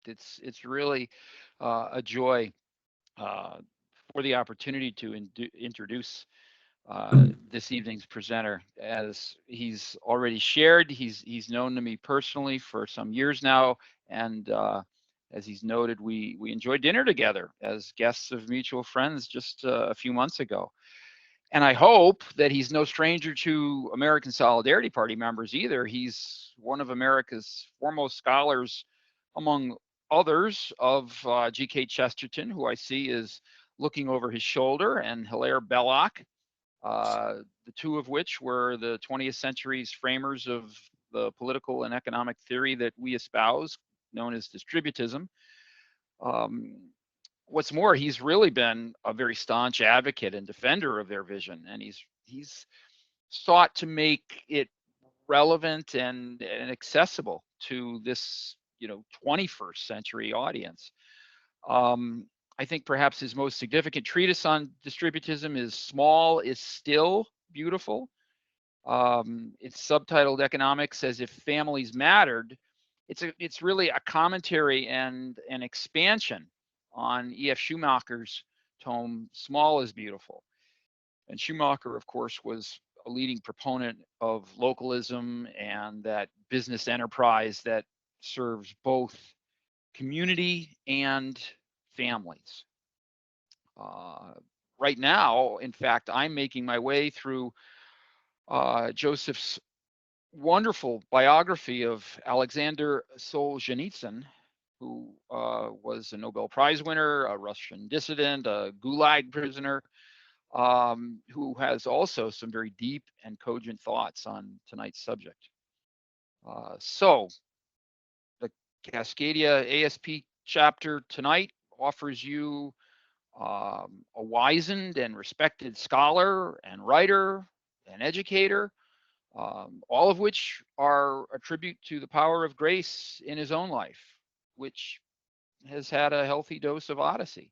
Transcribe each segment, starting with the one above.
It's really a joy uh, for the opportunity to introduce this evening's presenter. As he's already shared, he's known to me personally for some years now, and as he's noted, we enjoyed dinner together as guests of mutual friends just a few months ago. And I hope that he's no stranger to American Solidarity Party members either. He's one of America's foremost scholars, among others, of G.K. Chesterton, who I see is looking over his shoulder, and Hilaire Belloc, the two of which were the 20th century's framers of the political and economic theory that we espouse, known as distributism. Um, what's more, he's really been a very staunch advocate and defender of their vision, and he's sought to make it relevant and accessible to this 21st century audience. Um, I think perhaps his most significant treatise on distributism is Small is Still Beautiful. It's subtitled Economics as If Families Mattered. It's really a commentary and an expansion on E.F. Schumacher's tome Small is Beautiful. And Schumacher, of course, was a leading proponent of localism and that business enterprise that serves both community and families. Uh, right now, in fact, I'm making my way through Joseph's wonderful biography of Alexander Solzhenitsyn, who was a Nobel Prize winner, a Russian dissident, a Gulag prisoner, who has also some very deep and cogent thoughts on tonight's subject. So, the Cascadia ASP chapter tonight offers you a wizened and respected scholar and writer and educator, all of which are a tribute to the power of grace in his own life, which has had a healthy dose of odyssey.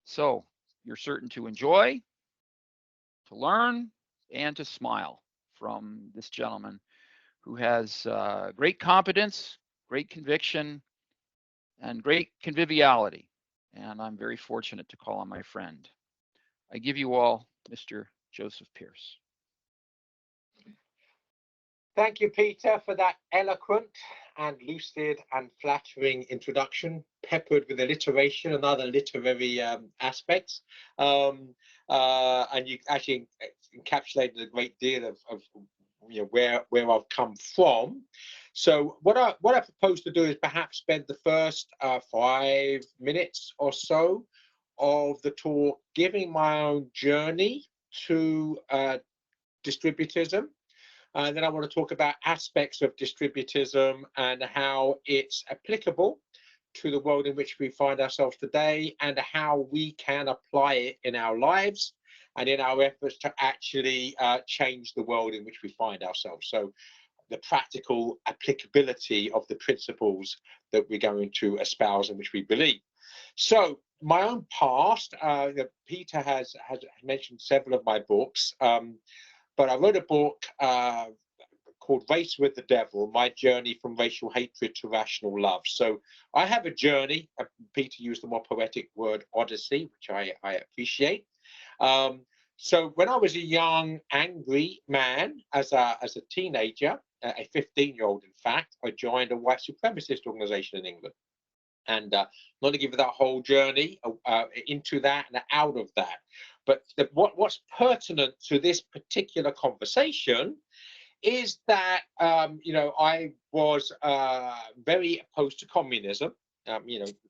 So you're certain to enjoy, to learn, and to smile from this gentleman who has great competence, great conviction, and great conviviality. And I'm very fortunate to call him my friend. I give you all Mr. Joseph Pearce. Thank you, Peter, for that eloquent and lucid and flattering introduction, peppered with alliteration and other literary aspects. And you actually encapsulated a great deal of where I've come from. So what I propose to do is perhaps spend the first 5 minutes or so of the talk giving my own journey to distributism. And then I want to talk about aspects of distributism and how it's applicable to the world in which we find ourselves today, and how we can apply it in our lives and in our efforts to actually change the world in which we find ourselves. So the practical applicability of the principles that we're going to espouse and which we believe. So my own past, Peter has mentioned several of my books, but I wrote a book called Race with the Devil, My Journey from Racial Hatred to Rational Love. So I have a journey. Peter used the more poetic word odyssey, which I appreciate. So when I was a young, angry man, as a teenager, a 15-year-old, in fact, I joined a white supremacist organization in England. And not to give you that whole journey into that and out of that. But what's pertinent to this particular conversation is that, I was very opposed to communism.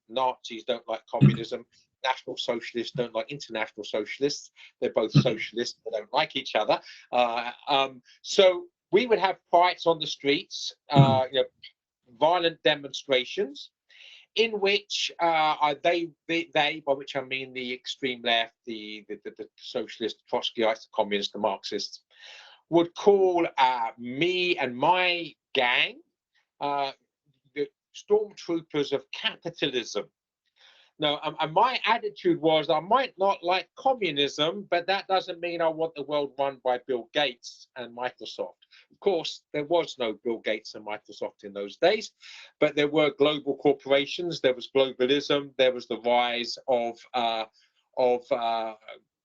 Nazis don't like communism. National Socialists don't like international socialists. They're both socialists, they don't like each other. So we would have fights on the streets, violent demonstrations, in which they, by which I mean the extreme left, the socialists, the Trotskyites, the communists, the Marxists, would call me and my gang the stormtroopers of capitalism. No, and my attitude was I might not like communism, but that doesn't mean I want the world run by Bill Gates and Microsoft. Of course, there was no Bill Gates and Microsoft in those days, but there were global corporations. There was globalism. There was the rise of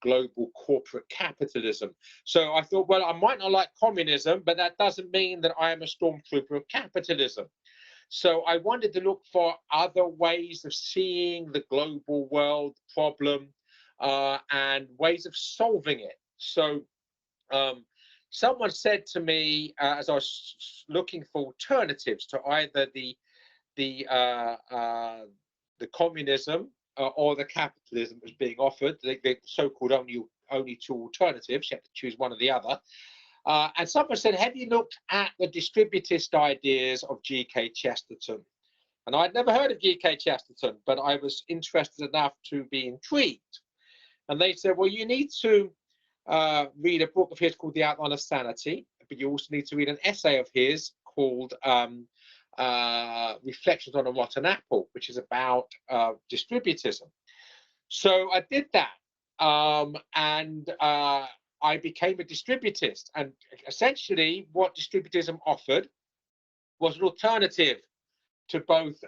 global corporate capitalism. So I thought, well, I might not like communism, but that doesn't mean that I am a stormtrooper of capitalism. So I wanted to look for other ways of seeing the global world problem and ways of solving it. So someone said to me as I was looking for alternatives to either the communism or the capitalism that was being offered, the so-called only two alternatives. You have to choose one or the other. And someone said, have you looked at the distributist ideas of G.K. Chesterton? And I'd never heard of G.K. Chesterton, but I was interested enough to be intrigued. And they said, well, you need to read a book of his called The Outline of Sanity, but you also need to read an essay of his called Reflections on a Rotten Apple, which is about distributism. So I did that. And I became a distributist, and essentially what distributism offered was an alternative to both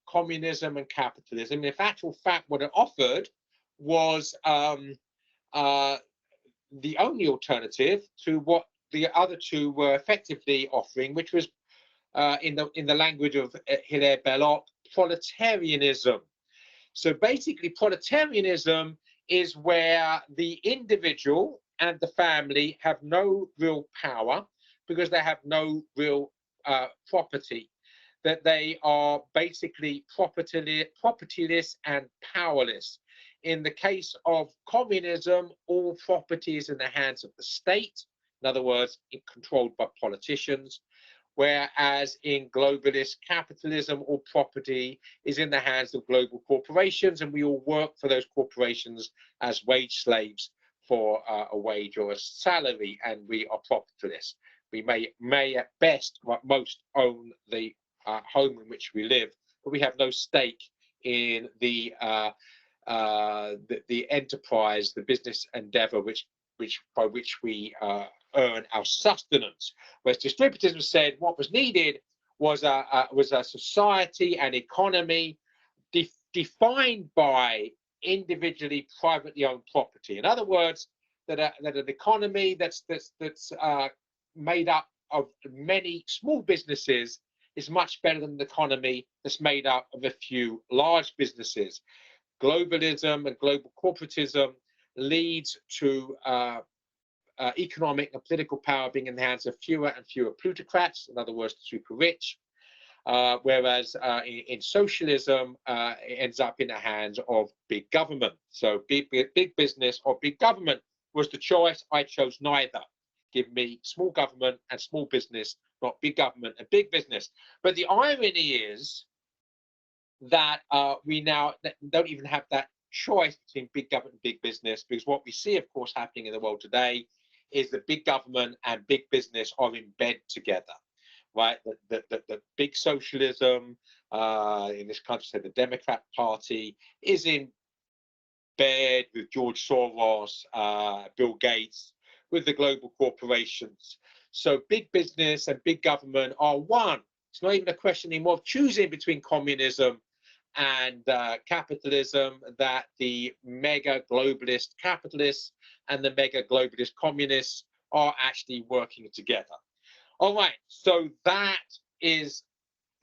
communism and capitalism. In actual fact, what it offered was the only alternative to what the other two were effectively offering, which was in the language of Hilaire Belloc, proletarianism. So basically, proletarianism is where the individual and the family have no real power because they have no real property, that they are basically propertyless and powerless. In the case of communism, all property is in the hands of the state, in other words, controlled by politicians, whereas in globalist capitalism, all property is in the hands of global corporations, and we all work for those corporations as wage slaves for a wage or a salary, and we are propertyless. We may at best, at most, own the home in which we live, but we have no stake in the enterprise, the business endeavor, by which we earn our sustenance. Whereas distributism said what was needed was a society and economy defined by individually privately owned property. In other words, that an economy that's made up of many small businesses is much better than an economy that's made up of a few large businesses. Globalism and global corporatism leads to economic and political power being in the hands of fewer and fewer plutocrats, in other words, the super rich, whereas in socialism, it ends up in the hands of big government. So big business or big government was the choice. I chose neither. Give me small government and small business, not big government and big business. But the irony is that we now don't even have that choice between big government and big business, because what we see, of course, happening in the world today is that big government and big business are in bed together, right? The big socialism, in this country, say the Democrat Party, is in bed with George Soros, Bill Gates, with the global corporations. So big business and big government are one. It's not even a question anymore of choosing between communism and capitalism, that the mega globalist capitalists and the mega globalist communists are actually working together. All right, so that is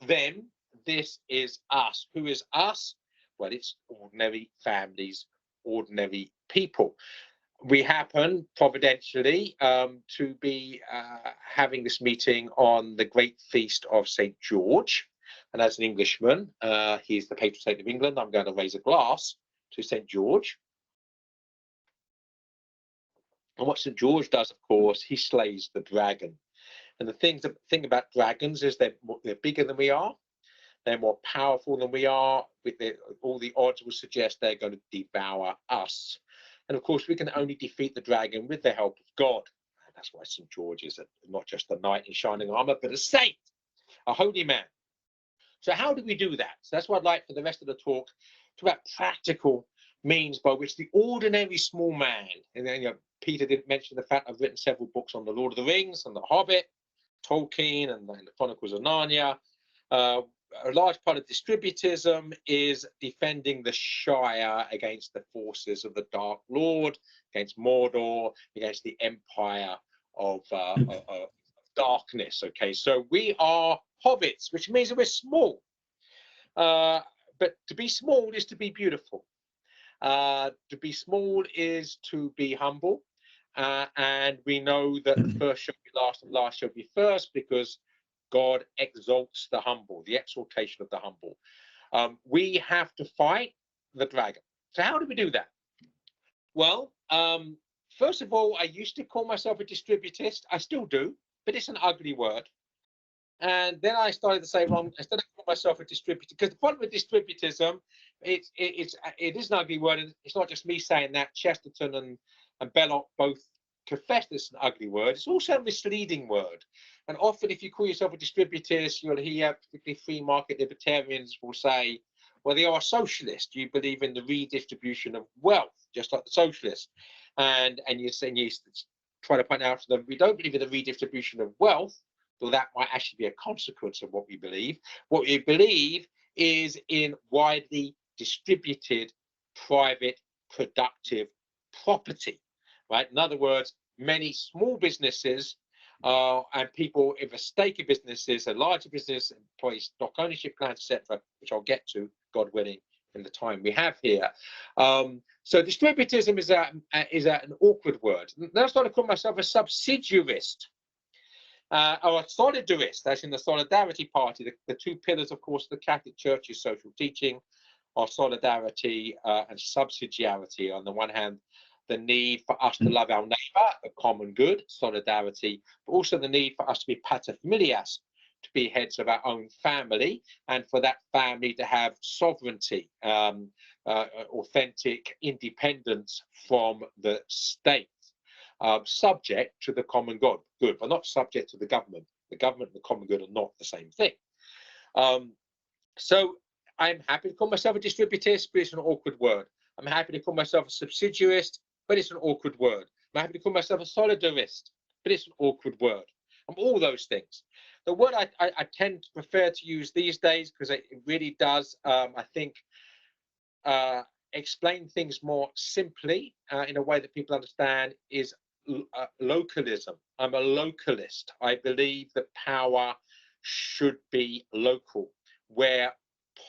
them. This is us. Who is us? Well, it's ordinary families, ordinary people. We happen, providentially, to be having this meeting on the great feast of St. George. And as an Englishman, he's the patron saint of England. I'm going to raise a glass to St. George. And what St. George does, of course, he slays the dragon. And the thing about dragons is they're bigger than we are. They're more powerful than we are. All the odds will suggest they're going to devour us. And of course, we can only defeat the dragon with the help of God. And that's why St. George is not just a knight in shining armor, but a saint, a holy man. So how do we do that? So that's what I'd like for the rest of the talk about practical means by which the ordinary small man, and then Peter didn't mention the fact I've written several books on the Lord of the Rings and the Hobbit, Tolkien, and the Chronicles of Narnia. A large part of distributism is defending the Shire against the forces of the Dark Lord, against Mordor, against the empire of darkness. Okay, so we are hobbits, which means that we're small. But to be small is to be beautiful. To be small is to be humble. And we know that the first shall be last and last shall be first, because God exalts the humble, the exaltation of the humble. We have to fight the dragon. So how do we do that? Well, first of all, I used to call myself a distributist. I still do, but it's an ugly word. And then I started to say, well, instead of calling myself a distributor, because the problem with distributism, it is an ugly word. And it's not just me saying that. Chesterton and Belloc both confess it's an ugly word. It's also a misleading word. And often if you call yourself a distributist, you'll hear particularly free market libertarians will say, well, they are a socialist. You believe in the redistribution of wealth, just like the socialists. And you try to point out to them, we don't believe in the redistribution of wealth, though that might actually be a consequence of what we believe. What we believe is in widely distributed private productive property, right? In other words, many small businesses and people with a stake in businesses, a larger business, employee stock ownership plans, etc., which I'll get to, God willing, in the time we have here. So distributism is an awkward word. Then I started calling myself a subsidiarist. Or a solidarist, that's in the Solidarity Party. The two pillars, of course, of the Catholic Church's social teaching are solidarity and subsidiarity. On the one hand, the need for us to love our neighbour, the common good, solidarity, but also the need for us to be paterfamilias, to be heads of our own family, and for that family to have sovereignty, authentic independence from the state. Subject to the common good, but not subject to the government. The government and the common good are not the same thing. So I'm happy to call myself a distributist, but it's an awkward word. I'm happy to call myself a subsidiarist, but it's an awkward word. I'm happy to call myself a solidarist, but it's an awkward word. I'm all those things. The word I tend to prefer to use these days, because it really does, I think, explain things more simply in a way that people understand, is localism. I'm a localist. I believe that power should be local where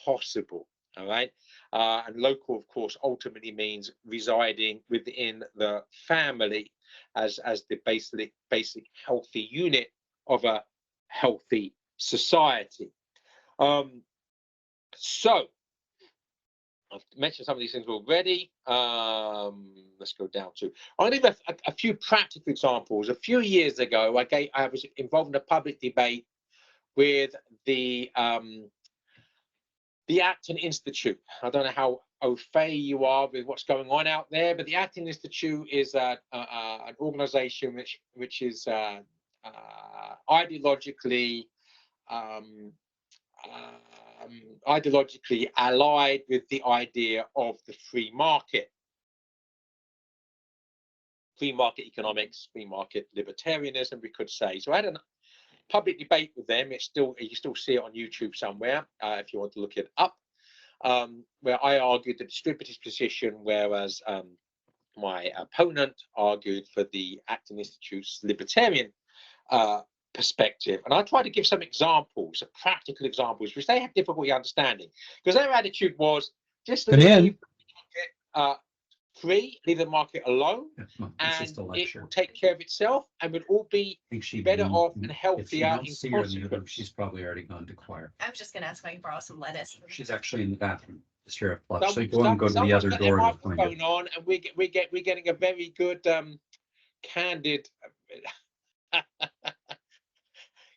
possible. All right. And local, of course, ultimately means residing within the family as the basic healthy unit of a healthy society. So I've mentioned some of these things already. Let's go down to, I'll give a few practical examples. A few years ago, I was involved in a public debate with the Acton Institute. I don't know how au fait you are with what's going on out there, but the Acton Institute is an organisation which is ideologically allied with the idea of the free market economics, free market libertarianism, we could say. So I had a public debate with them. You still see it on YouTube somewhere if you want to look it up, where I argued the distributive position, whereas my opponent argued for the Acton Institute's libertarian perspective. And I tried to give some examples, practical examples, which they had difficulty understanding, because their attitude was just leave the market free, leave the market alone, and it will take care of itself, and we'll all be better off and healthier in consequence. She's probably already gone to choir. I was just gonna ask if I can borrow some lettuce. She's actually in the bathroom. The Sheriff Plus. So go and go to the other door. Microphone on, and we're getting a very good candid.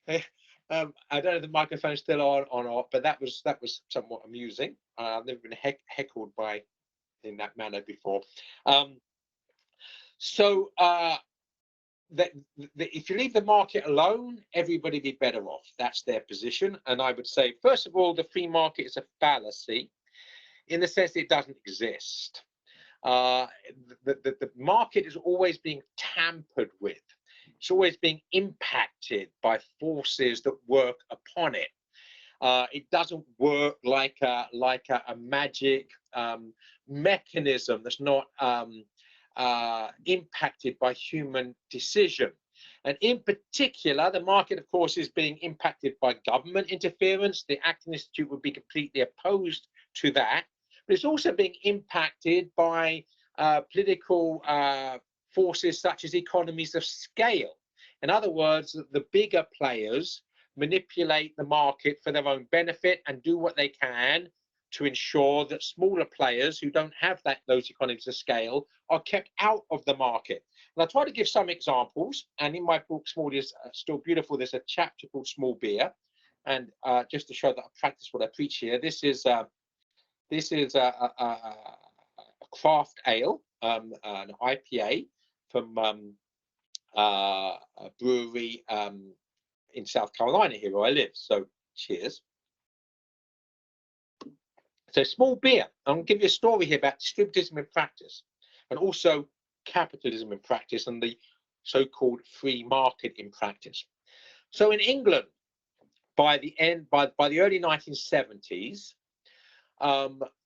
I don't know if the microphone's still on or not, but that was somewhat amusing. I've never been heckled in that manner before. If you leave the market alone, everybody be better off. That's their position. And I would say, first of all, the free market is a fallacy. in the sense that it doesn't exist. The market is always being tampered with. It's always being impacted by forces that work upon it. It doesn't work like a magic mechanism that's not impacted by human decision. And in particular, the market, of course, is being impacted by government interference. The Acton Institute would be completely opposed to that. But it's also being impacted by political forces such as economies of scale. In other words, the bigger players manipulate the market for their own benefit and do what they can to ensure that smaller players who don't have those economies of scale are kept out of the market. And I try to give some examples, and in my book, Small is Still Beautiful, there's a chapter called Small Beer. And just to show that I practice what I preach here, this is a craft ale, an IPA from a brewery in South Carolina, here where I live. So cheers. So small beer. I'm going to give you a story here about distributism in practice, and also capitalism in practice, and the so-called free market in practice. So in England, by the early 1970s,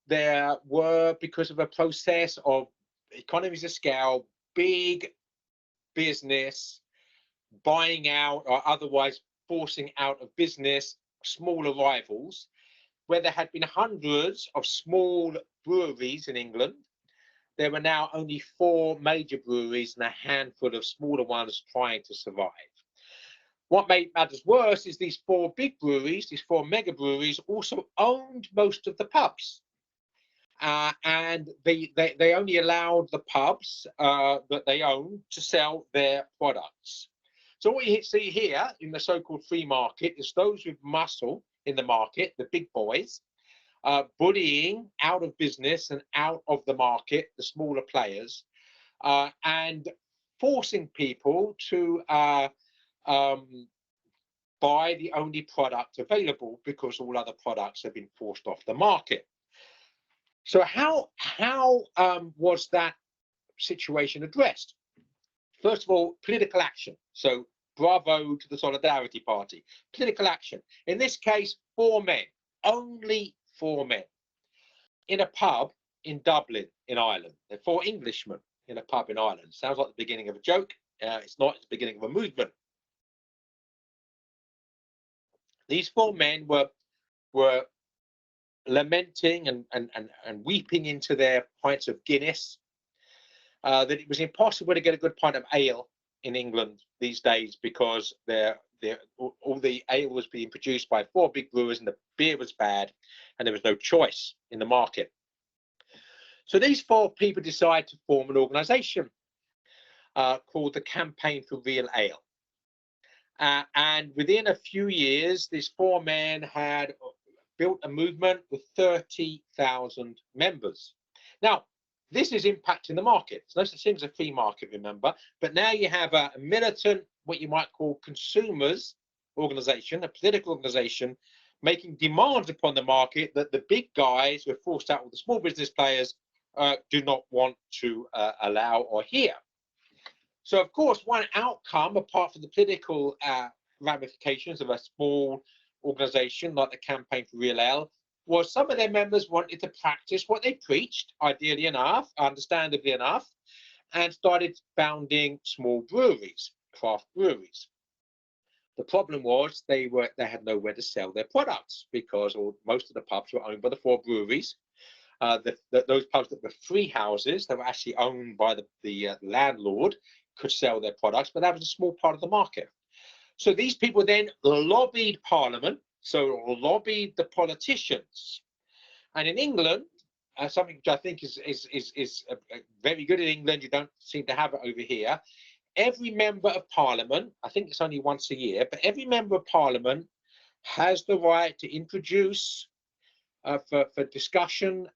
there were, because of a process of economies of scale, big business buying out or otherwise forcing out of business smaller rivals, where there had been hundreds of small breweries in England. There were now only 4 major breweries and a handful of smaller ones trying to survive. What made matters worse is these 4 big breweries, these 4 mega breweries, also owned most of the pubs. And they only allowed the pubs that they owned to sell their products. So what you see here in the so-called free market is those with muscle in the market, the big boys, bullying out of business and out of the market the smaller players, and forcing people to buy the only product available because all other products have been forced off the market. So how was that situation addressed? First of all, political action. So bravo to the Solidarity Party. Political action. In this case, 4 men, only 4 men, in a pub in Dublin, in Ireland. They're 4 Englishmen in a pub in Ireland. Sounds like the beginning of a joke. It's not. It's the beginning of a movement. These 4 men were lamenting and weeping into their pints of Guinness that it was impossible to get a good pint of ale in England these days because all the ale was being produced by 4 big brewers and the beer was bad and there was no choice in the market. So these 4 people decided to form an organisation called the Campaign for Real Ale. And within a few years, these 4 men had built a movement with 30,000 members. Now, this is impacting the market. It's no such thing as a free market, remember, but now you have a militant, what you might call consumers organization, a political organization, making demands upon the market that the big guys who are forced out with the small business players do not want to allow or hear. So, of course, one outcome, apart from the political ramifications of a small organization like the Campaign for Real Ale, was some of their members wanted to practice what they preached, ideally enough, understandably enough, and started founding small breweries, craft breweries. The problem was they had nowhere to sell their products because most of the pubs were owned by the 4 breweries. Those pubs that were free houses, that were actually owned by the landlord, could sell their products, but that was a small part of the market. So these people then lobbied Parliament, so lobbied the politicians. And in England, something which I think is very good in England, you don't seem to have it over here, every member of Parliament, I think it's only once a year, but every member of Parliament has the right to introduce for discussion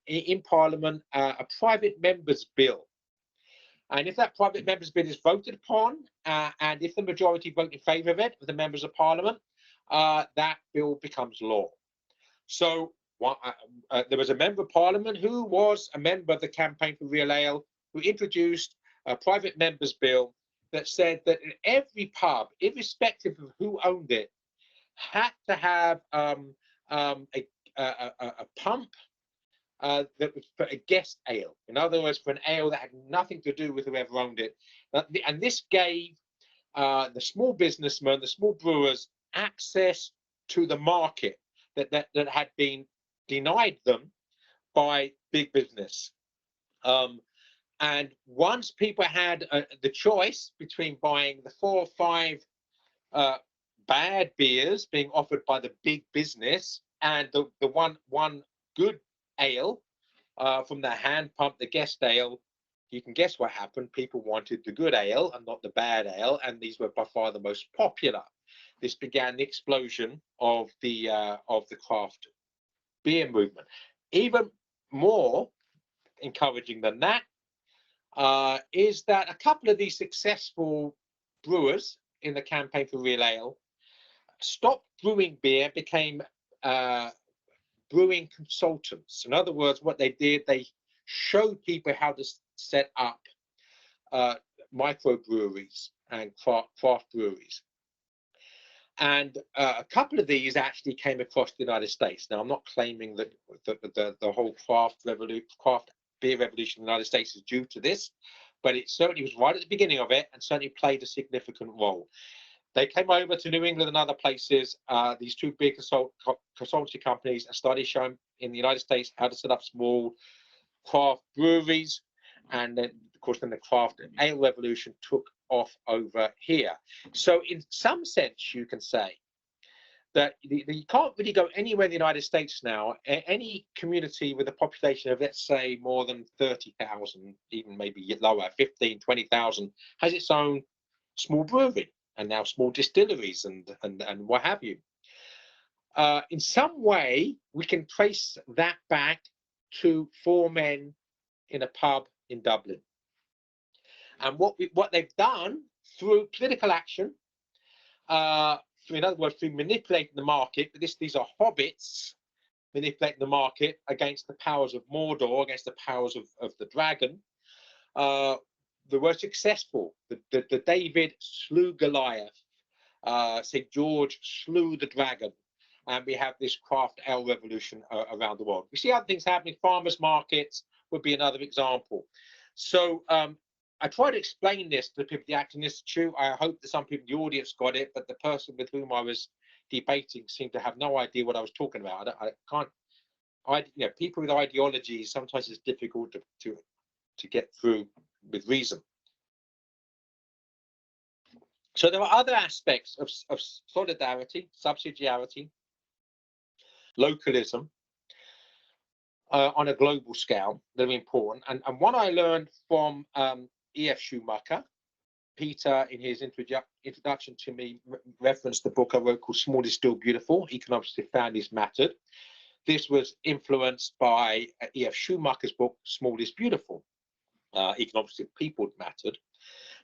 in Parliament a private member's bill. And if that private member's bill is voted upon, and if the majority vote in favour of it, of the members of Parliament, that bill becomes law. So there was a member of parliament who was a member of the Campaign for Real Ale who introduced a private members bill that said that in every pub, irrespective of who owned it, had to have a pump that was for a guest ale. In other words, for an ale that had nothing to do with whoever owned it. And this gave the small businessmen, the small brewers, access to the market that had been denied them by big business. And once people had the choice between buying the 4 or 5 bad beers being offered by the big business and the one good ale from the hand pump, the guest ale, you can guess what happened. People wanted the good ale and not the bad ale, and these were by far the most popular. This began the explosion of the craft beer movement. Even more encouraging than that is that a couple of these successful brewers in the Campaign for Real Ale stopped brewing beer, became brewing consultants. In other words, what they did, they showed people how to set up microbreweries and craft breweries. And a couple of these actually came across the United States. Now, I'm not claiming that the whole craft beer revolution in the United States is due to this, but it certainly was right at the beginning of it and certainly played a significant role. They came over to New England and other places, these 2 big consultancy companies, and started showing in the United States how to set up small craft breweries. And then, of course, then the craft ale revolution took off over here. So in some sense, you can say that you can't really go anywhere in the United States now. Any community with a population of, let's say, more than 30,000, even maybe lower, 15, 20,000, has its own small brewery and now small distilleries and what have you. In some way, we can trace that back to 4 men in a pub in Dublin. And what they've done through political action, in other words, through manipulating the market, but these are hobbits manipulating the market against the powers of Mordor, against the powers of the dragon. They were successful. The David slew Goliath. St. George slew the dragon. And we have this craft ale revolution around the world. We see other things happening. Farmers markets would be another example. So I try to explain this to the people at the Acton Institute. I hope that some people in the audience got it, but the person with whom I was debating seemed to have no idea what I was talking about. People with ideologies, sometimes it's difficult to get through with reason. So there are other aspects of solidarity, subsidiarity, localism on a global scale that are important. And what I learned from E.F. Schumacher, Peter, in his introduction to me, referenced the book I wrote called Small is Still Beautiful, Economics of Families Mattered. This was influenced by E.F. Schumacher's book, Small is Beautiful, Economics of People Mattered.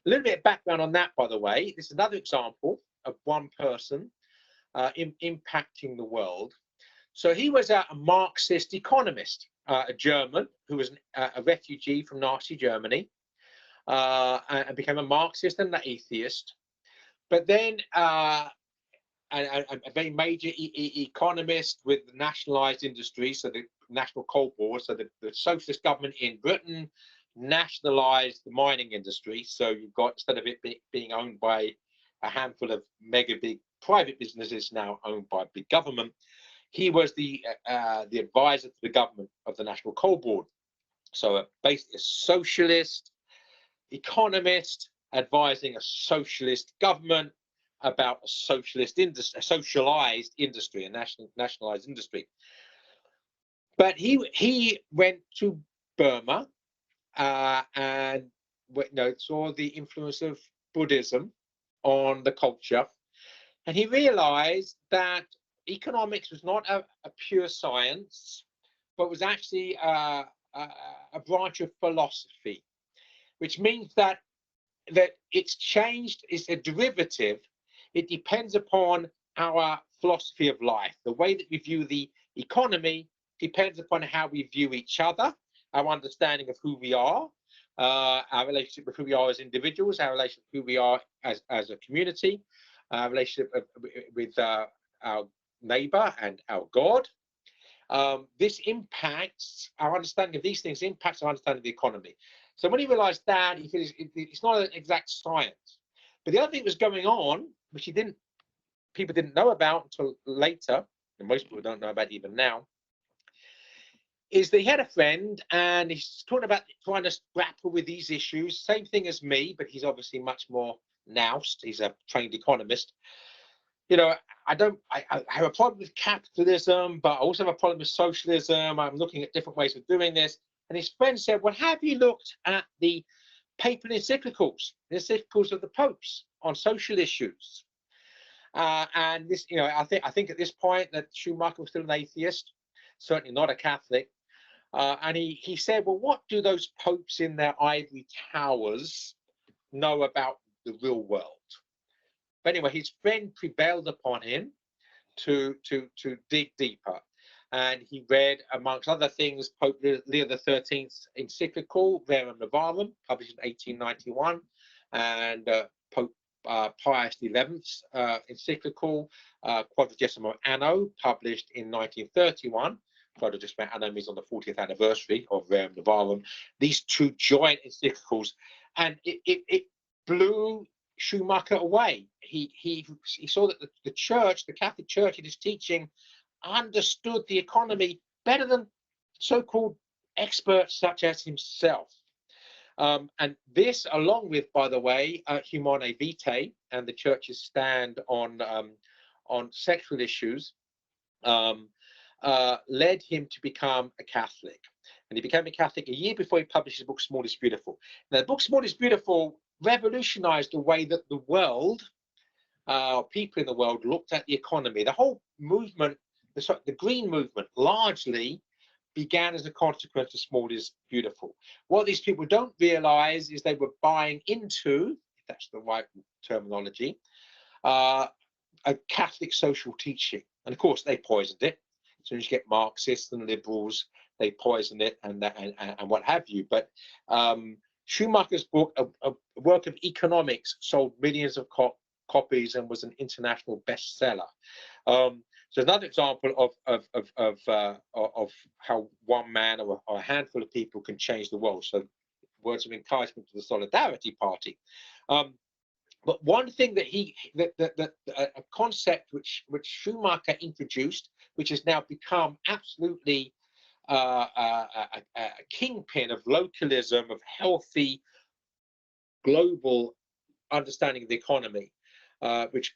A little bit of background on that, by the way. This is another example of one person impacting the world. So he was a Marxist economist, a German who was a refugee from Nazi Germany, and became a Marxist and an atheist. But then a very major economist with nationalized industry, so the National Coal Board, so the socialist government in Britain nationalized the mining industry. So you've got, instead of it being owned by a handful of mega big private businesses, now owned by big government. He was the advisor to the government of the National Coal Board. So basically a socialist economist advising a socialist government about a socialist industry, a socialized industry, a nationalized industry. But he went to Burma and saw the influence of Buddhism on the culture, and he realized that economics was not a pure science, but was actually a branch of philosophy, which means that it's changed, it's a derivative. It depends upon our philosophy of life, the way that we view the economy depends upon how we view each other, our understanding of who we are, our relationship with who we are as individuals, our relationship with who we are as a community, our relationship with our neighbor and our God. This impacts our understanding of these things, impacts our understanding of the economy. So when he realized that, he feels it's not an exact science. But the other thing that was going on, which people didn't know about until later, and most people don't know about even now, is that he had a friend and he's talking about trying to grapple with these issues. Same thing as me, but he's obviously much more nous. He's a trained economist. You know, I have a problem with capitalism, but I also have a problem with socialism. I'm looking at different ways of doing this. And his friend said, well, have you looked at the papal encyclicals of the popes on social issues? And this, you know, I think at this point that Schumacher was still an atheist, certainly not a Catholic. And he said, well, what do those popes in their ivory towers know about the real world? But anyway, his friend prevailed upon him to dig deeper. And he read, amongst other things, Pope Leo XIII's encyclical, Rerum Novarum, published in 1891, and Pope Pius XI's encyclical, Quadragesimo Anno, published in 1931. Quadragesimo Anno means on the 40th anniversary of Rerum Novarum. These two joint encyclicals, and it blew Schumacher away. He saw that the church, the Catholic Church, in his teaching, understood the economy better than so-called experts such as himself. And this, along with, by the way, Humanae Vitae and the church's stand on sexual issues, led him to become a Catholic. And he became a Catholic a year before he published his book, Small is Beautiful. Now, the book, Small is Beautiful, revolutionized the way that the world, people in the world, looked at the economy. The whole movement, the green movement, largely began as a consequence of Small is Beautiful. What these people don't realize is they were buying into, if that's the right terminology, a Catholic social teaching. And of course, they poisoned it. As soon as you get Marxists and liberals, they poison it and what have you. But Schumacher's book, a work of economics, sold millions of copies and was an international bestseller. So another example of how one man or a handful of people can change the world. So words of encouragement to the Solidarity Party. But one thing that a concept which Schumacher introduced, which has now become absolutely a kingpin of localism, of healthy global understanding of the economy, which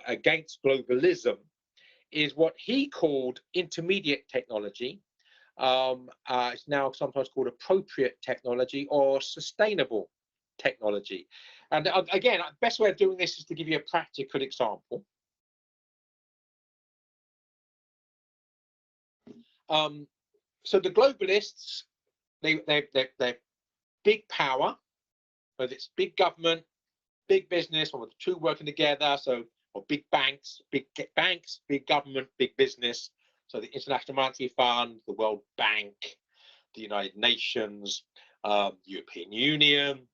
against globalism, is what he called intermediate technology. It's now sometimes called appropriate technology or sustainable technology. And again, the best way of doing this is to give you a practical example. So the globalists, they're big power, whether it's big government, big business, or the two working together. So, or big banks, big government, big business. So the International Monetary Fund, the World Bank, the United Nations, European Union,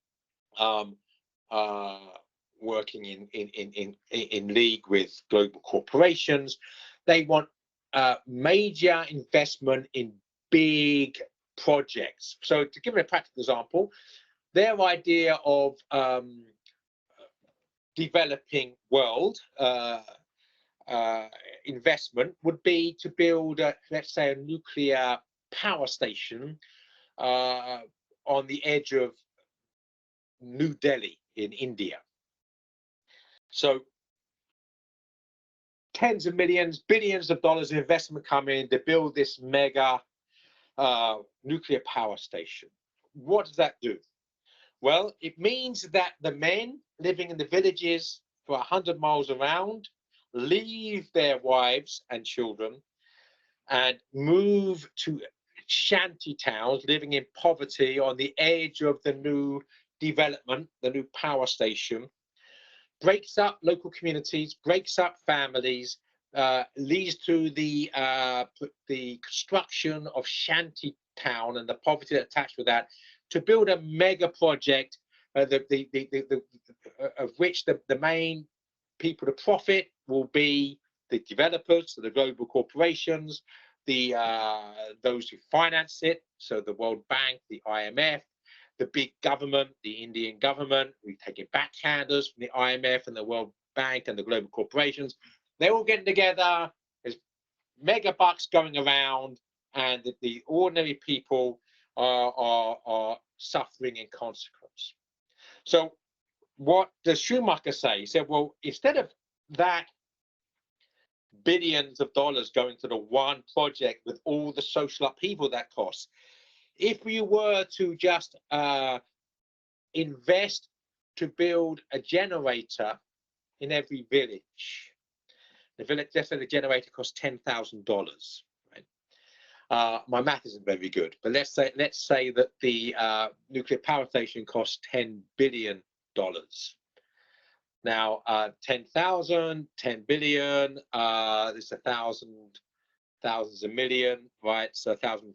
working in league with global corporations. They want major investment in big projects. So to give it a practical example, their idea of developing world investment would be to build, let's say, a nuclear power station on the edge of New Delhi in India. So tens of millions, billions of dollars of investment come in to build this mega nuclear power station. What does that do? Well, it means that the men living in the villages for 100 miles around leave their wives and children and move to shanty towns, living in poverty on the edge of the new development, the new power station, breaks up local communities, breaks up families, leads to the construction of shanty town and the poverty attached with that, to build a mega project of which the main people to profit will be the developers, so the global corporations, those who finance it, so the World Bank, the IMF, the big government, the Indian government, we take it backhanders from the IMF and the World Bank and the global corporations. They're all getting together. There's mega bucks going around, and the ordinary people are suffering in consequence. So what does Schumacher say? He said, well, instead of that billions of dollars going to the one project with all the social upheaval that costs, if we were to just invest to build a generator in every village, the village, let's say the generator costs $10,000. Right? My math isn't very good, but let's say that the nuclear power station costs $10 billion. Now, 10,000, 10 billion, there's 1,000, thousands a million, right? So 1,000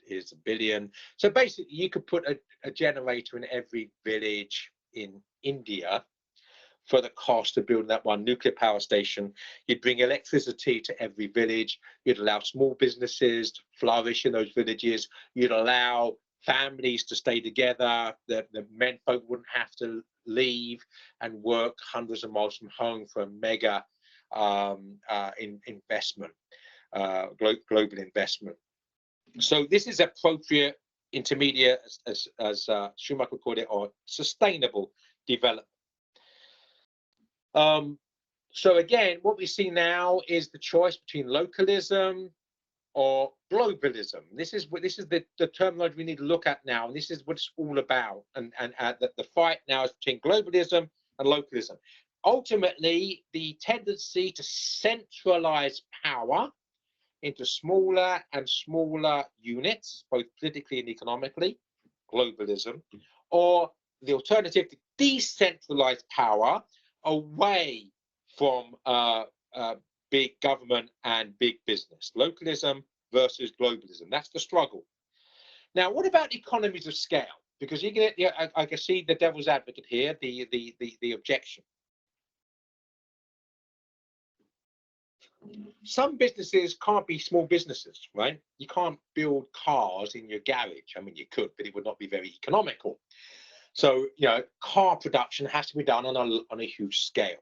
is a billion. So basically, you could put a generator in every village in India for the cost of building that one nuclear power station. You'd bring electricity to every village. You'd allow small businesses to flourish in those villages. You'd allow families to stay together. The men folk wouldn't have to leave and work hundreds of miles from home for a mega investment, global investment. So this is appropriate intermediate, as Schumacher called it, or sustainable development. So again, what we see now is the choice between localism or globalism. This is the terminology we need to look at now, and this is what it's all about. And the fight now is between globalism and localism. Ultimately, the tendency to centralize power into smaller and smaller units, both politically and economically, globalism, or the alternative to decentralize power away from big government and big business, localism versus globalism. That's the struggle. Now, what about economies of scale? Because you get, I can see the devil's advocate here, the objection. Some businesses can't be small businesses, right? You can't build cars in your garage. I mean, you could, but it would not be very economical. So, you know, car production has to be done on a huge scale.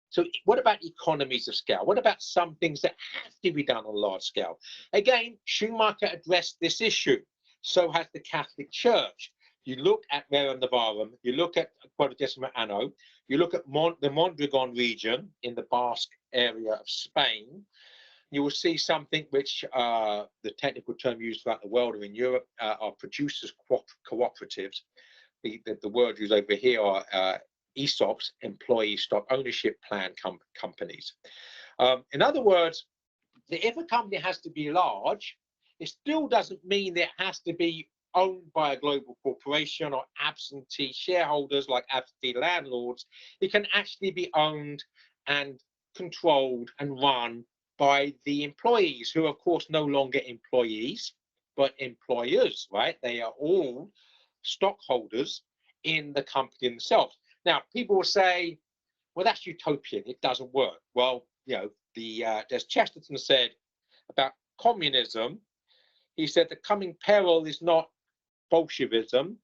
So what about economies of scale? What about some things that have to be done on a large scale? Again, Schumacher addressed this issue. So has the Catholic Church. You look at Rerum Novarum, you look at Quadragesimo Anno, you look at the Mondragon region in the Basque area of Spain, you will see something which the technical term used throughout the world or in Europe are producers cooperatives. The word used over here are ESOPs, employee stock ownership plan companies. In other words, if a company has to be large, it still doesn't mean that it has to be owned by a global corporation or absentee shareholders like absentee landlords. It can actually be owned and controlled and run by the employees, who are of course no longer employees but employers, right? They are all stockholders in the company themselves. Now, people will say, well, that's utopian, it doesn't work. Well, you know, as Chesterton said about communism, he said the coming peril is not Bolshevism,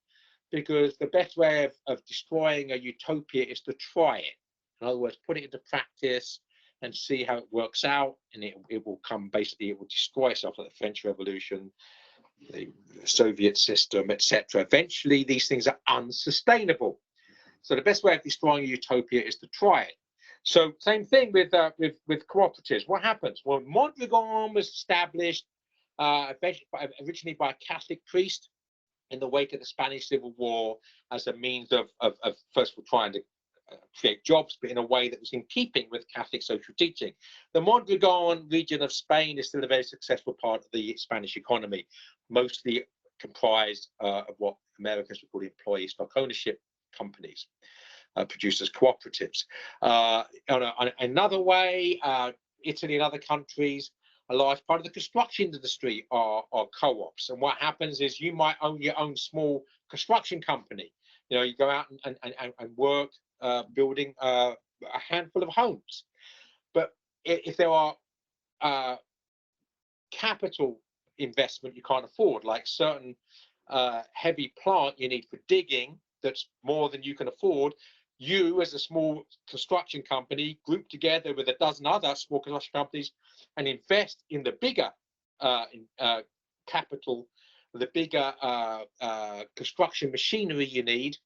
because the best way of destroying a utopia is to try it. In other words, put it into practice and see how it works out, and it will come, basically, it will destroy itself, like the French Revolution, the Soviet system, etc. Eventually, these things are unsustainable. So the best way of destroying a utopia is to try it. So same thing with cooperatives. What happens? Well, Mondragon was established originally by a Catholic priest in the wake of the Spanish Civil War as a means of first of all trying to create jobs, but in a way that was in keeping with Catholic social teaching. The Mondragon region of Spain is still a very successful part of the Spanish economy, mostly comprised of what Americans would call employee stock ownership companies. producers' cooperatives. On another way, Italy and other countries, a large part of the construction industry are co-ops. And what happens is you might own your own small construction company. You know, you go out and work building a handful of homes. But if there are capital investment you can't afford, like certain heavy plant you need for digging that's more than you can afford, you as a small construction company group together with a dozen other small construction companies and invest in the bigger capital, the bigger construction machinery you need,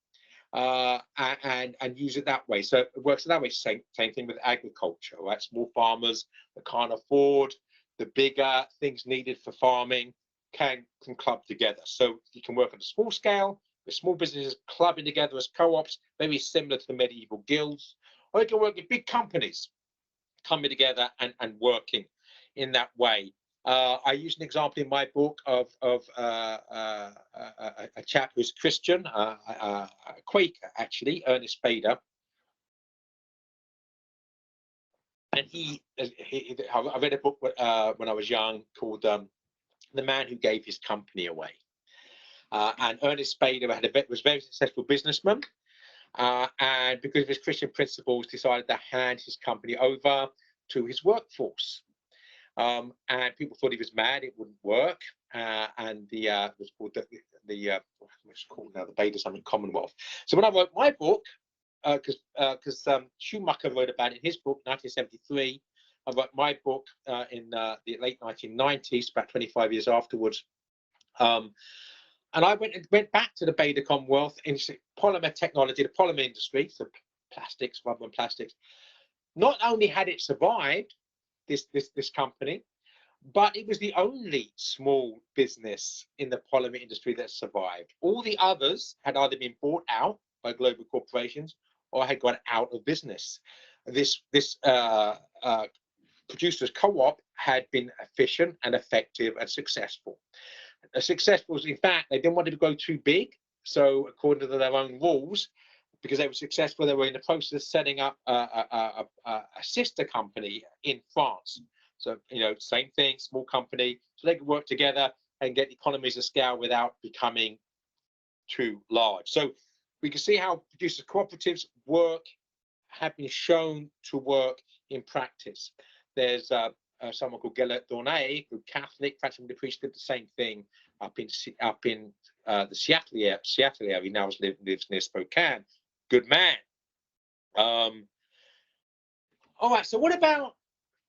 and use it that way. So it works that way. Same thing with agriculture, right? Small farmers that can't afford the bigger things needed for farming can club together. So you can work on a small scale with small businesses clubbing together as co-ops, very similar to the medieval guilds, or you can work with big companies coming together and working in that way. I use an example in my book of a chap who's Christian, a Quaker actually, Ernest Bader. And I read a book when I was young called The Man Who Gave His Company Away. And Ernest Bader was a very successful businessman, and because of his Christian principles, decided to hand his company over to his workforce. And people thought he was mad; it wouldn't work. And it was called what's called now the Bader something Commonwealth. So when I wrote my book, because Schumacher wrote about it in his book, 1973. I wrote my book in the late 1990s, about 25 years afterwards. And I went back to the Bader Commonwealth in polymer technology, the polymer industry, so plastics, rubber and plastics. Not only had it survived, this company, but it was the only small business in the polymer industry that survived. All the others had either been bought out by global corporations or had gone out of business. This producers co-op had been efficient and effective and successful. Successful, in fact, they didn't want to go too big. So according to their own rules, because they were successful, they were in the process of setting up a sister company in France. So, you know, same thing, small company, so they could work together and get economies of scale without becoming too large. So we can see how producers cooperatives have been shown to work in practice. There's someone called Gellert Dornay, who Catholic, practicing the priest, did the same thing up in the Seattle area. He now lives near Spokane. Good man. All right. So what about?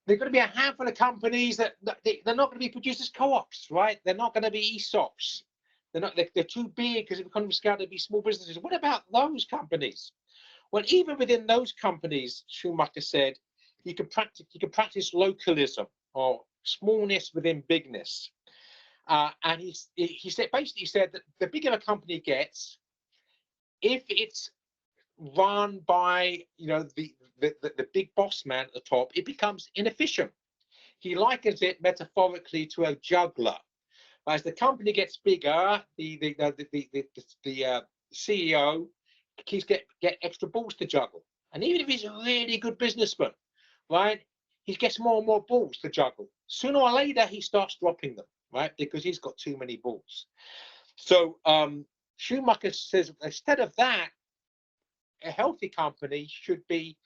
There's going to be a handful of companies that they're not going to be producers co-ops, right? They're not going to be ESOPs. They're too big because of economy scale to be small businesses. What about those companies? Well, even within those companies, Schumacher said, you can practice localism, or smallness within bigness. And he said that the bigger a company gets, if it's run by the big boss man at the top, it becomes inefficient. He likens it metaphorically to a juggler. As the company gets bigger, the CEO keeps get extra balls to juggle. And even if he's a really good businessman, right, he gets more and more balls to juggle. Sooner or later, he starts dropping them, right, because he's got too many balls. So Schumacher says, instead of that, a healthy company should be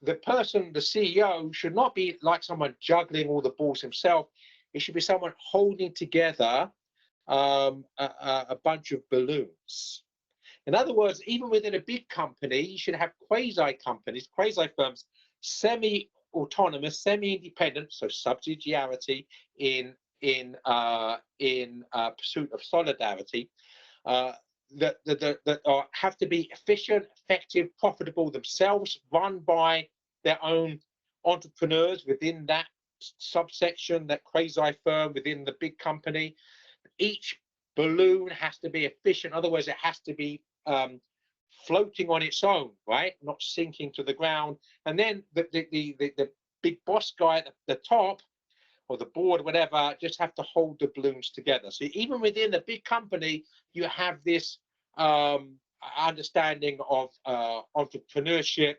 the CEO should not be like someone juggling all the balls himself. It should be someone holding together a bunch of balloons. In other words, even within a big company, you should have quasi-companies, quasi-firms, semi-autonomous, semi-independent, so subsidiarity in pursuit of solidarity, that have to be efficient, effective, profitable themselves, run by their own entrepreneurs within that subsection, that quasi-firm within the big company. Each balloon has to be efficient, otherwise it has to be floating on its own, right, not sinking to the ground. And then the big boss guy at the top, or the board, whatever, just have to hold the balloons together. So even within a big company, you have this understanding of entrepreneurship,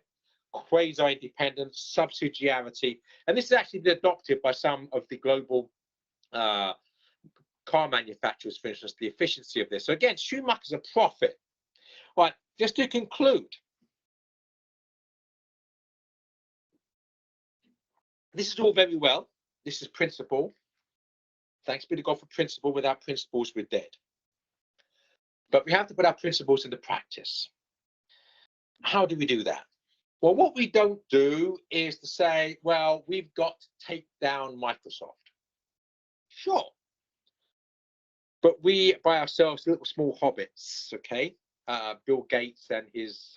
quasi-independence, subsidiarity, and this is actually been adopted by some of the global car manufacturers, for instance, the efficiency of this. So again, Schumacher's a prophet. Right, just to conclude, this is all very well. This is principle. Thanks be to God for principle. Without principles, we're dead. But we have to put our principles into practice. How do we do that? Well, what we don't do is to say, well, we've got to take down Microsoft. Sure. But we, by ourselves, little small hobbits, okay? Bill Gates and his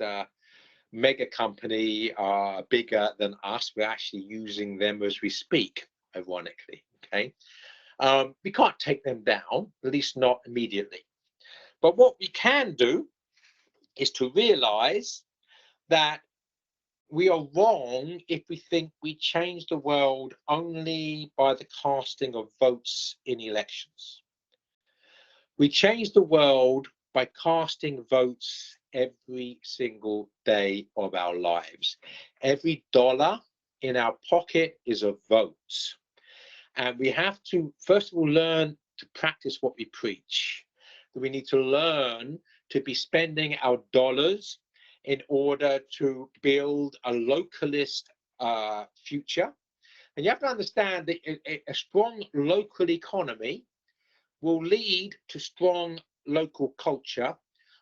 mega company are bigger than us. We're actually using them as we speak, ironically, okay? We can't take them down, at least not immediately. But what we can do is to realize that we are wrong if we think we change the world only by the casting of votes in elections. We change the world by casting votes every single day of our lives. Every dollar in our pocket is a vote. And we have to, first of all, learn to practice what we preach. We need to learn to be spending our dollars in order to build a localist future. And you have to understand that a strong local economy will lead to strong local culture,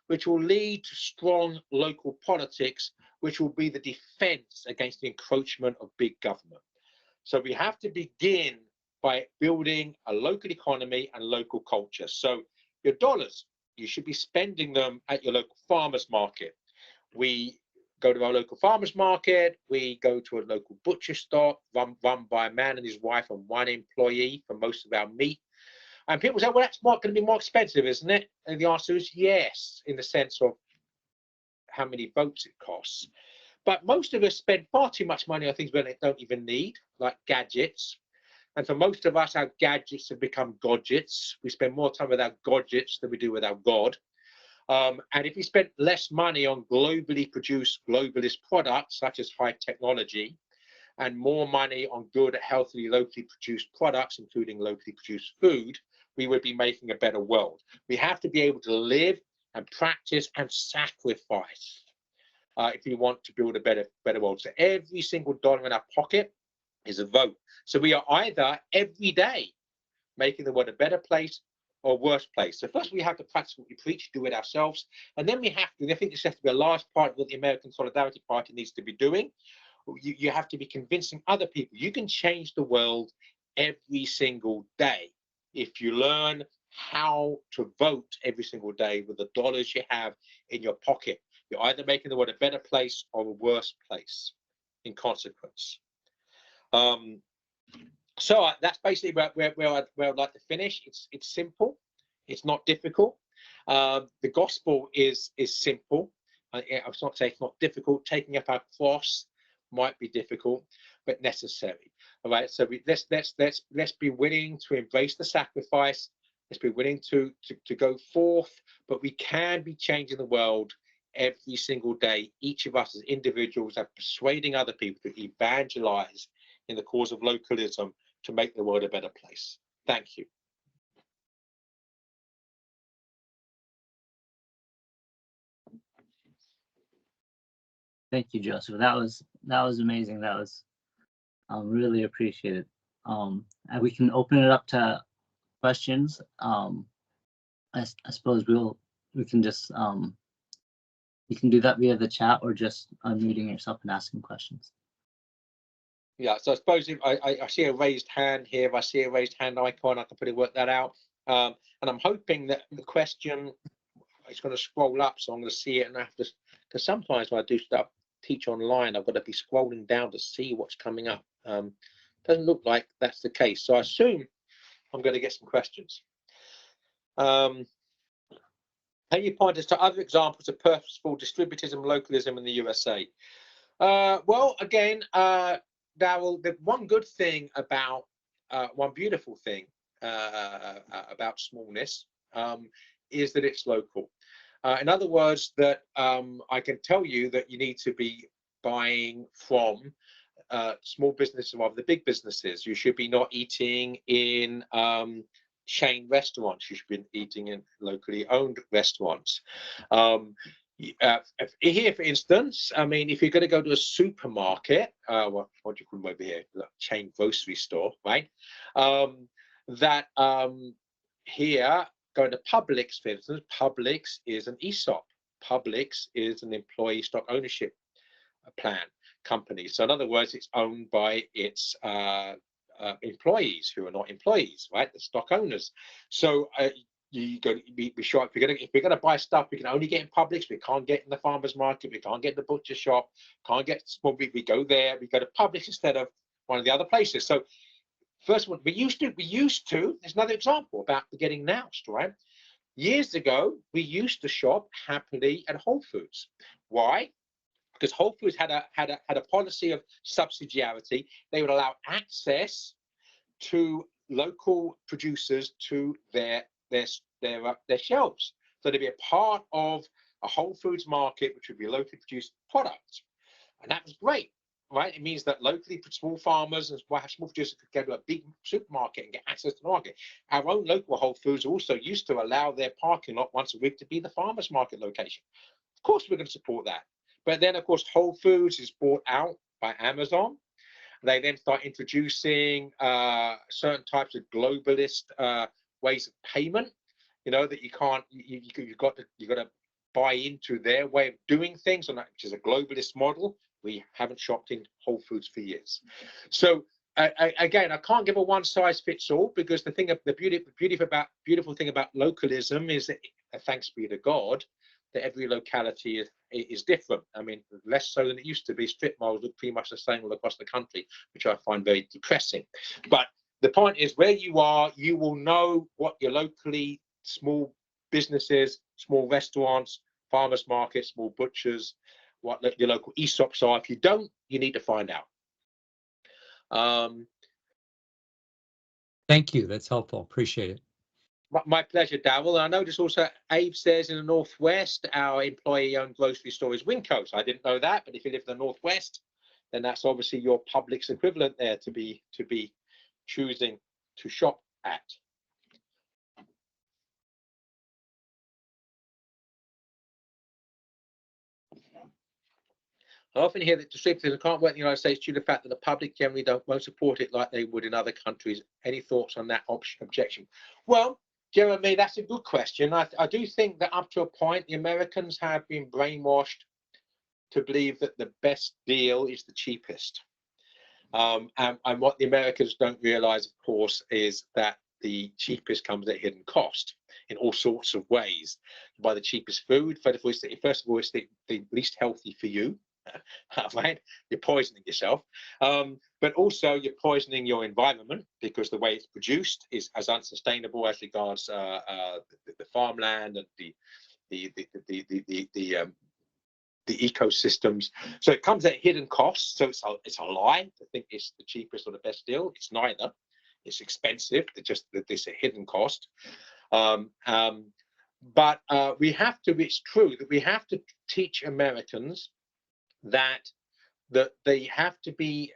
which will lead to strong local politics, which will be the defense against the encroachment of big government. So we have to begin by building a local economy and local culture. So your dollars, you should be spending them at your local farmers market. We go to our local farmers market, we go to a local butcher shop run by a man and his wife and one employee for most of our meat. And people say, well, that's going to be more expensive, isn't it? And the answer is yes, in the sense of how many votes it costs. But most of us spend far too much money on things we don't even need, like gadgets. And for most of us, our gadgets have become godgets. We spend more time with our godgets than we do with our God. And if we spend less money on globally produced globalist products, such as high technology, and more money on good, healthy, locally produced products, including locally produced food, we would be making a better world. We have to be able to live and practice and sacrifice if we want to build a better world. So every single dollar in our pocket is a vote. So we are either every day making the world a better place or a worse place. So first we have to practice what we preach, do it ourselves. And then we have to, and I think this has to be a large part of what the American Solidarity Party needs to be doing. You have to be convincing other people. You can change the world every single day if you learn how to vote every single day with the dollars you have in your pocket. You're either making the world a better place or a worse place in consequence. So that's basically where I'd like to finish. It's simple. It's not difficult. The gospel is simple. I was not saying it's not difficult. Taking up our cross might be difficult, but necessary. All right. So let's be willing to embrace the sacrifice. Let's be willing to go forth. But we can be changing the world every single day. Each of us as individuals are persuading other people to evangelize in the cause of localism to make the world a better place. Thank you. Thank you, Joseph. That was amazing. That was really appreciated. And we can open it up to questions. I suppose we can just you can do that via the chat or just unmuting yourself and asking questions. Yeah, so I suppose if I see a raised hand here. If I see a raised hand icon, I can probably work that out. And I'm hoping that the question is going to scroll up, so I'm going to see it, and I have to, because sometimes when I do stuff, teach online, I've got to be scrolling down to see what's coming up. Doesn't look like that's the case, so I assume I'm going to get some questions. Can you point us to other examples of purposeful distributism, localism in the USA? Well, again, Darryl, the one good thing about, one beautiful thing about smallness is that it's local. In other words, that I can tell you that you need to be buying from small businesses rather than big businesses. You should be not eating in chain restaurants. You should be eating in locally owned restaurants. Here, for instance, I mean, if you're going to go to a supermarket, what do you call them over here? Chain grocery store, right? Here, going to Publix, for instance, Publix is an ESOP. Publix is an employee stock ownership plan company. So in other words, it's owned by its employees who are not employees, right? The stock owners. So you go be sure if we're gonna buy stuff, we can only get in Publix. We can't get in the farmers market. We can't get in the butcher shop. Can't get small. We go there. We go to Publix instead of one of the other places. So first one, we used to. There's another example about getting noused, right? Years ago, we used to shop happily at Whole Foods. Why? Because Whole Foods had a policy of subsidiarity. They would allow access to local producers to their shelves. So they'd be a part of a Whole Foods market, which would be locally produced products, and that was great, right? It means that locally small farmers and small producers could go to a big supermarket and get access to the market. Our own local Whole Foods also used to allow their parking lot once a week to be the farmers market location. Of course, we're going to support that. But then, of course, Whole Foods is bought out by Amazon. They then start introducing certain types of globalist ways of payment. You know that you can't. You've got to buy into their way of doing things, which is a globalist model. We haven't shopped in Whole Foods for years. So again, I can't give a one-size-fits-all, because the beautiful thing about localism is that, thanks be to God, that every locality is different. I mean, less so than it used to be. Strip malls look pretty much the same all across the country, which I find very depressing. But the point is, where you are, you will know what your locally small businesses, small restaurants, farmers markets, small butchers, what your local ESOPs are. If you don't, you need to find out. Thank you. That's helpful. Appreciate it. My pleasure, Darryl. I notice also Abe says in the Northwest, our employee-owned grocery store is Winco's. I didn't know that, but if you live in the Northwest, then that's obviously your Publix equivalent there to be choosing to shop at. I often hear that distributors can't work in the United States due to the fact that the public generally won't support it like they would in other countries. Any thoughts on that objection? Well, Jeremy, that's a good question. I do think that up to a point, the Americans have been brainwashed to believe that the best deal is the cheapest. And what the Americans don't realize, of course, is that the cheapest comes at a hidden cost in all sorts of ways. You buy the cheapest food. First of all, it's the least healthy for you. Right, you're poisoning yourself, but also you're poisoning your environment, because the way it's produced is as unsustainable as regards the farmland and the ecosystems. So it comes at hidden costs. So it's a lie to think it's the cheapest or the best deal. It's neither. It's expensive. It's just that there's a hidden cost. But we have to. It's true that we have to teach Americans that they have to be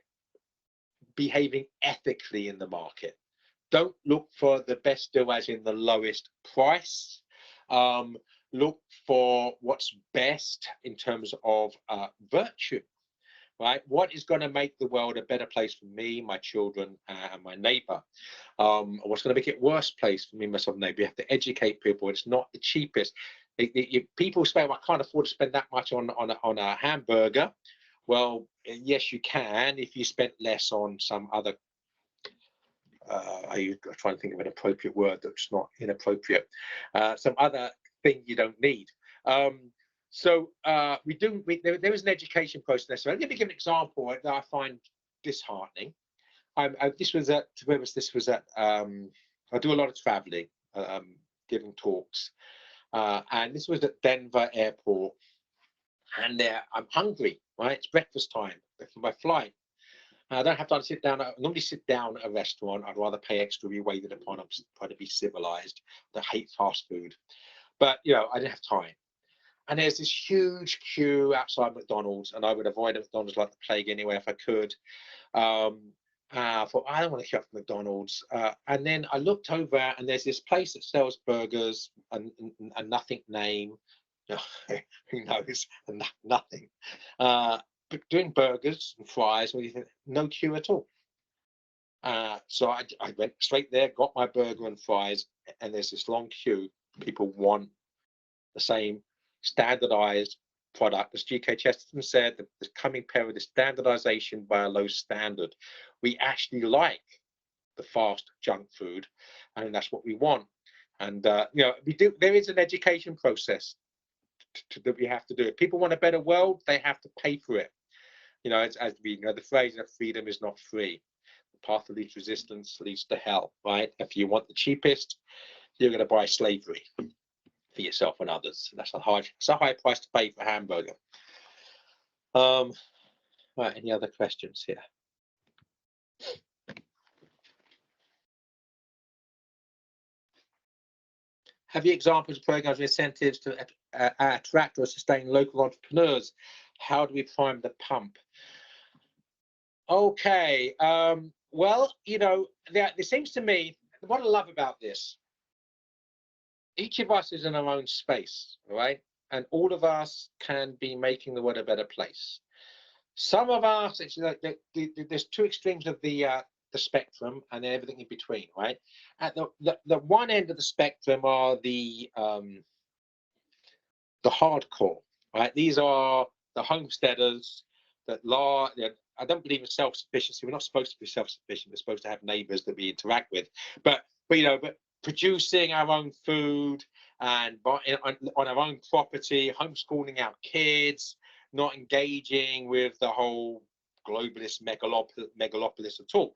behaving ethically in the market. Don't look for the best deal as in the lowest price. Look for what's best in terms of virtue, right? What is going to make the world a better place for me, my children, and my neighbor? What's going to make it a worse place for me, myself, and neighbor? You have to educate people. It's not the cheapest. People say, well, I can't afford to spend that much on a hamburger. Well, yes, you can if you spent less on some other. I'm trying to think of an appropriate word that's not inappropriate. Some other thing you don't need. There is an education process. So let me give an example that I find disheartening. This was at. I do a lot of traveling, giving talks. And this was at Denver Airport, and I'm hungry, right? It's breakfast time for my flight. I don't have time to sit down. I normally sit down at a restaurant. I'd rather pay extra to be waited upon. I'm trying to be civilized. I hate fast food, but I didn't have time. and there's this huge queue outside McDonald's, and I would avoid McDonald's like the plague anyway if I could. I thought, I don't want to queue up for McDonald's. And then I looked over, and there's this place that sells burgers and nothing name. Who knows? Nothing. But doing burgers and fries, what do you think? No queue at all. So I went straight there, got my burger and fries, and there's this long queue. People want the same standardized product. As G.K. Chesterton said, the coming period is standardization by a low standard. We actually like the fast junk food, and that's what we want. And you know, we do. There is an education process that we have to do. If people want a better world, they have to pay for it. You know, as we know, the phrase that freedom is not free. The path of least resistance leads to hell, right? If you want the cheapest, you're going to buy slavery for yourself and others. That's a high price to pay for a hamburger. Right, any other questions here? Have you examples of programs with incentives to attract or sustain local entrepreneurs? How do we prime the pump? Okay, well, you know, it seems to me, what I love about this, each of us is in our own space, right? And all of us can be making the world a better place. Some of us, it's like there's two extremes of the spectrum and everything in between, right? At the one end of the spectrum are the hardcore, right? These are the homesteaders that I don't believe in self-sufficiency. We're not supposed to be self-sufficient. We're supposed to have neighbors that we interact with, but you know, but producing our own food and on our own property, homeschooling our kids, not engaging with the whole globalist megalopolis at all.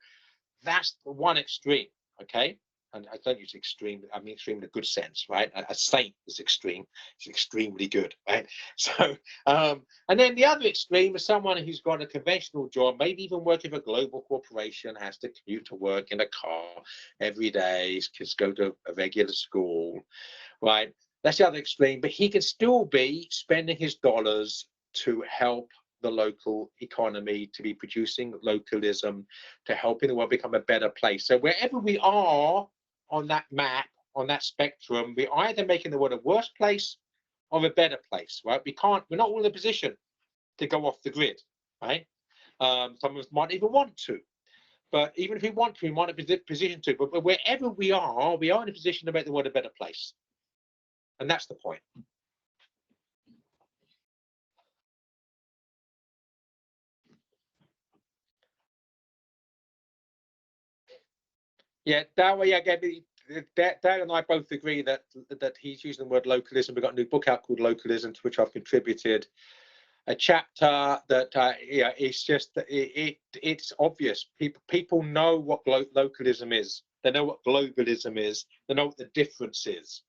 That's the one extreme, okay? And I don't use extreme, I mean extreme in a good sense, right? A saint is extreme, it's extremely good, right? So, and then the other extreme is someone who's got a conventional job, maybe even working for a global corporation, has to commute to work in a car every day, his kids go to a regular school, right? That's the other extreme, but he can still be spending his dollars to help the local economy, to be producing localism, to helping the world become a better place. So wherever we are on that map, on that spectrum, we're either making the world a worse place or a better place, right? We're not all in a position to go off the grid, right? Some of us might even want to, but even if we want to, we might not be in a position to, but wherever we are in a position to make the world a better place. And that's the point. Yeah, that way, Dale and I both agree that he's using the word localism. We've got a new book out called Localism, to which I've contributed a chapter that yeah, it's just it's obvious. People know what localism is. They know what globalism is. They know what the difference is.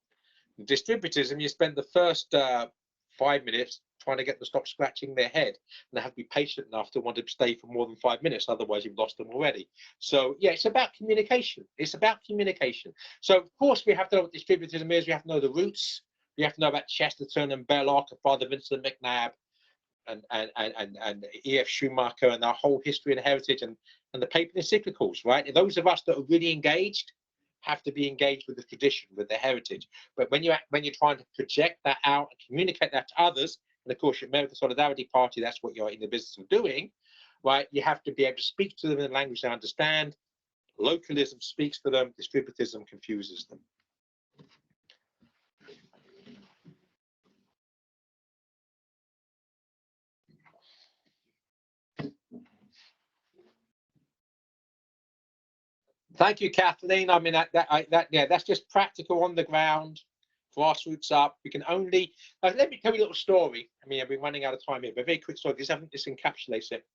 In distributism, you spend the first 5 minutes trying to get them to stop scratching their head, and they have to be patient enough to want to stay for more than 5 minutes, otherwise you've lost them already. So yeah, it's about communication. It's about communication. So of course we have to know what distributism is. We have to know the roots. We have to know about Chesterton and Belloc and Father Vincent McNabb and E.F. Schumacher and our whole history and heritage and the papal encyclicals, right? And those of us that are really engaged have to be engaged with the tradition, with the heritage. But when you're trying to project that out and communicate that to others, and of course, your American Solidarity Party, that's what you're in the business of doing, right? You have to be able to speak to them in a language they understand. Localism speaks to them, distributism confuses them. Thank you, Kathleen. I mean, that's just practical on the ground, grassroots up. We can only let me tell you a little story. I mean, I've been running out of time here, but a very quick story. This encapsulates it.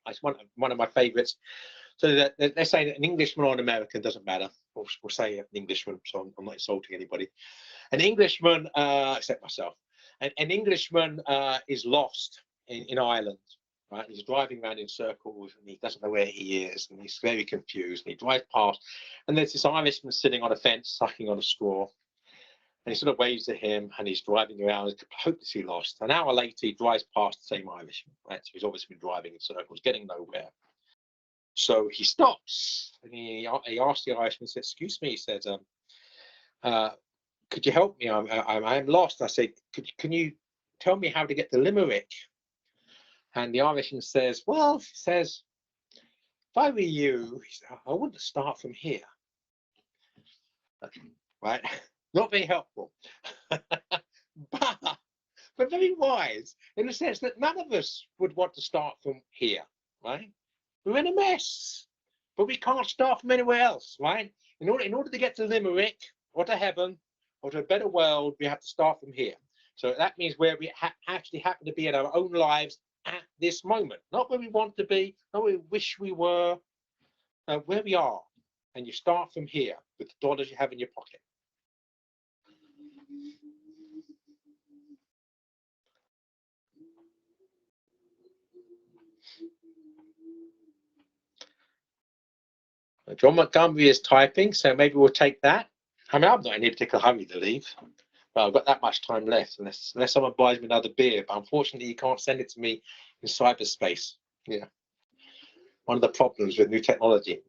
It's one of my favorites. So that they're saying that an Englishman or an American, doesn't matter. We'll say an Englishman, so I'm not insulting anybody. An Englishman, except myself, an Englishman is lost in Ireland. Right, he's driving around in circles and he doesn't know where he is and he's very confused and he drives past and there's this Irishman sitting on a fence sucking on a straw And he sort of waves at him, and he's driving around, hopelessly lost. An hour later, he drives past the same Irishman, right? So he's obviously been driving in circles, getting nowhere. So he stops, and he asks the Irishman, says, "Excuse me," he says, "could you help me? I'm lost." I say, "Can you tell me how to get to Limerick?" And the Irishman says, "Well," he says, "if I were you, I wouldn't start from here." Right? Not very helpful, but very wise in the sense that none of us would want to start from here, right? We're in a mess, but we can't start from anywhere else, right? In order to get to Limerick or to heaven or to a better world, we have to start from here. So that means where we actually happen to be in our own lives at this moment, not where we want to be, not where we wish we were, where we are. And you start from here with the dollars you have in your pocket. John Montgomery is typing, so maybe we'll take that. I mean, I'm not in any particular hurry to leave. Well, I've got that much time left, unless someone buys me another beer. But unfortunately, you can't send it to me in cyberspace. Yeah, one of the problems with new technology.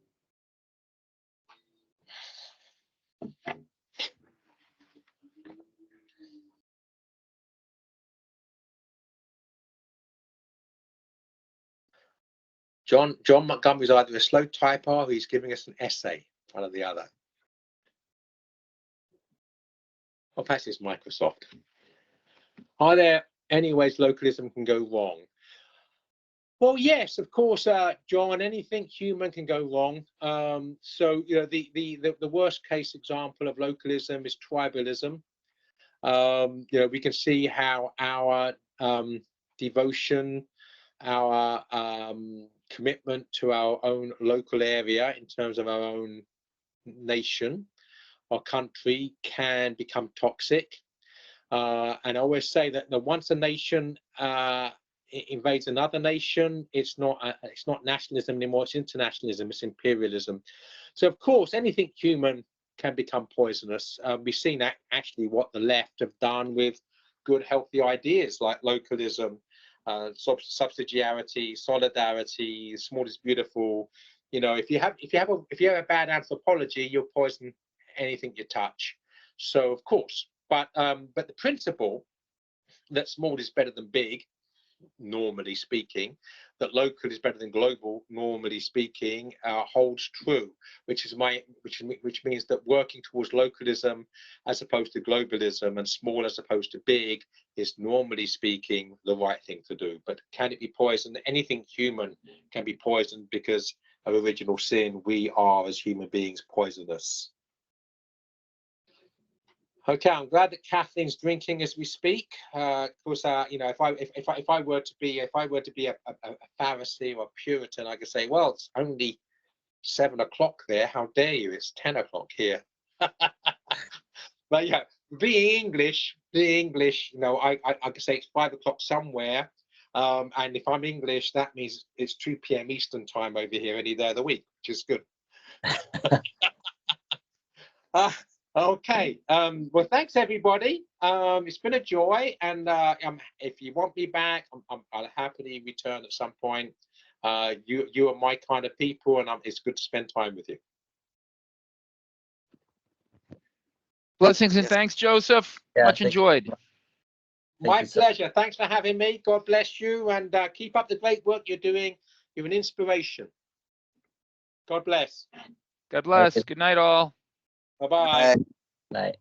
John Montgomery is either a slow typer or he's giving us an essay, one or the other. Or perhaps it's Microsoft. Are there any ways localism can go wrong? Well, yes, of course, John. Anything human can go wrong. So, you know, the worst case example of localism is tribalism. You know, we can see how our devotion, our commitment to our own local area in terms of our own nation or country can become toxic. And I always say that once a nation invades another nation, it's not nationalism anymore, it's internationalism, it's imperialism. So of course anything human can become poisonous. We've seen that actually what the left have done with good healthy ideas like localism, subsidiarity, solidarity, small is beautiful. You know, if you have a bad anthropology, you'll poison anything you touch. So of course, but the principle that small is better than big, normally speaking, that local is better than global, normally speaking, holds true, which means that working towards localism as opposed to globalism and small as opposed to big is normally speaking the right thing to do. But can it be poisoned? Anything human can be poisoned because of original sin. We are, as human beings, poisonous. Okay, I'm glad that Kathleen's drinking as we speak. Of course, you know, if I were to be a Pharisee or a Puritan, I could say, well, it's only 7 o'clock there. How dare you? It's 10 o'clock here. But yeah, being English, you know, I could say it's 5 o'clock somewhere. And if I'm English, that means it's 2 p.m. Eastern time over here any day of the week, which is good. Okay. Well, thanks everybody. It's been a joy, and if you want me back, I'll happily return at some point. You are my kind of people, and it's good to spend time with you. Blessings and thanks, Joseph. Yeah, Much enjoyed. My pleasure. Thanks for having me. God bless you, and keep up the great work you're doing. You're an inspiration. God bless. God bless. Good night, all. Bye-bye. Night.